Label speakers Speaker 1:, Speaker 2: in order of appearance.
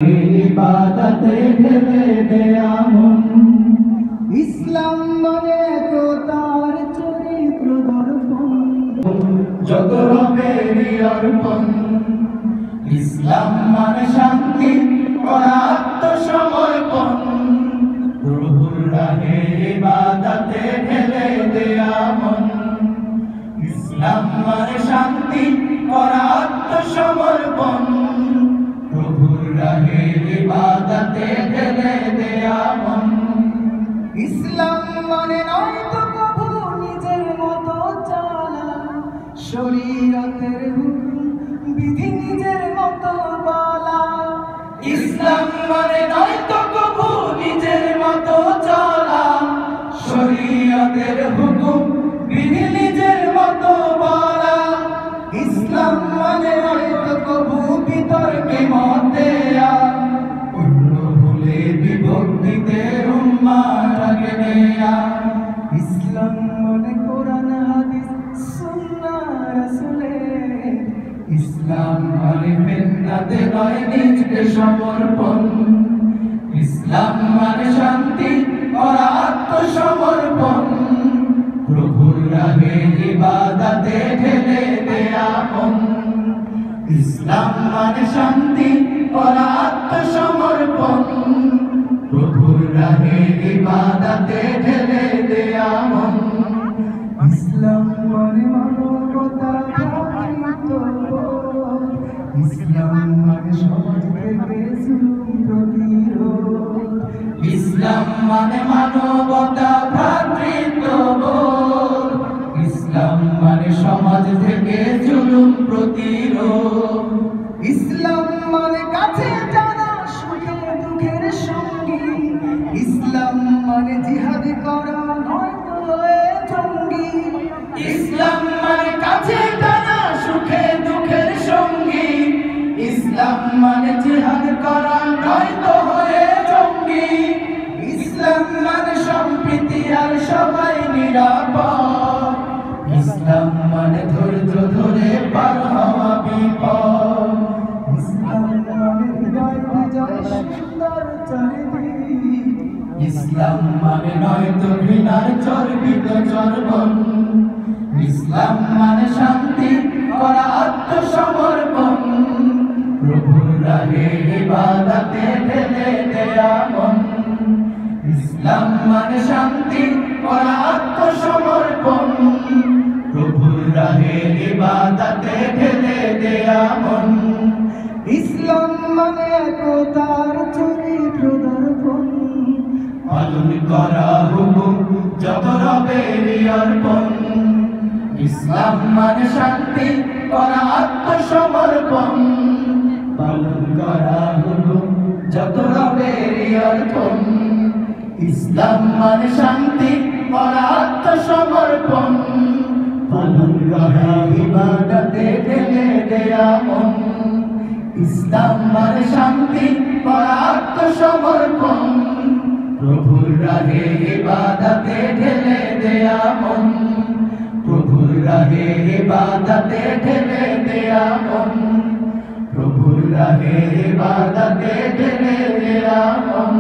Speaker 1: ইবাদতে ঢেলে দেয়া মন। ইসলাম মানে তো তার চরিত্র দর্পণ, যত রবেরই অর্পণ। ইসলাম মানে শান্তি করা আত্মসমর্পণ, প্রভুর রাহে ইবাদতে ঢেলে দেয়া মন। ইসলাম মানে শান্তি করা আত্মসমর্পণ, প্রভুর রাহে ইবাদতে ঢেলে দেয়া মন। ইসলাম মানে নয়তো প্রভু নিজের মতো চালা, শরীয়তের হুকুম বিধি নিজের মতো বলা। ইসলাম মানে নয়তো প্রভু নিজের মতো চলা, শরীয়তের হুকুম বিধি নিজের মতো বলা। ইসলাম মানে নয়তো প্রভু বিতর্কে মত দেয়া, অন্য ভুলে বিভক্তিতে উম্মাহটাকে নেয়া। ইসলাম মানে কোরআন হাদিস সুন্নাহ রাসূলের, ইসলাম মানে ফিতনাতে নয় নিজকে সমর্পণ। ইসলাম মানে শান্তি করা আত্মসমর্পণ, প্রভুর রাহে ইবাদতে ঢেলে দেয়া মন। ইসলাম মানে শান্তি করা আত্মসমর্পণ, প্রভুর রাহে ইবাদতে ঢেলে দেয়া মন। ইসলাম মানে মানবতা ভ্রাতৃত্ববোধ, ইসলাম মানে সমাজ থেকে জুলুম প্রতিরোধ। ইসলাম মানে মানবতা ভ্রাতৃত্ববোধ, ইসলাম মানে সমাজ থেকে জুলুম প্রতিরোধ। ইসলাম মানে কাছে টানা সুখে দুঃখের সঙ্গী, ইসলাম মানে জিহাদ করা নয়তো জঙ্গি। ইসলাম মানে কাছে টানা সুখে দুঃখের সঙ্গী, ইসলাম মানে জিহাদ করা নয়তো হয়ে জঙ্গি। ইসলাম মানে সম্প্রীতি আর সবাই নিরাপদ, ইসলাম মানে ধৈর্য ধরে পার হওয়া বিপদ। ইসলাম মানে হৃদয় বিজয় সুন্দর চারিদিক, ইসলাম মানে নয়তো ঘৃণার চর্বিত চর্বণ। ইসলাম মানে শান্তি করা আত্মসমর্পণ, প্রভুর রাহে ইবাদতে ঢেলে দেয়া মন। ইসলাম মানে শান্তি করা আত্মসমর্পণ, প্রভুর রাহে ইবাদতে ঢেলে দেয়া মন। ইসলাম মানে একতার চরিত্র দর্পণ, পালন করা হুকুম যত রবেরই অর্পণ। ইসলাম মানে শান্তি করা আত্মসমর্পণ, পালন করা হুকুম যত রবেরই অর্পণ। ইসলাম মানে শান্তি করা আত্মসমর্পণ, পালন করা ইবাদতে ঢেলে দেয়া মন। ইসলাম মানে শান্তি করা আত্মসমর্পণ, প্রভুর রাহে ইবাদতে ঢেলে দেয়া মন। প্রভুর রাহে ইবাদতে ঢেলে দেয়া মন, প্রভুর রাহে ইবাদতে ঢেলে দেয়া মন।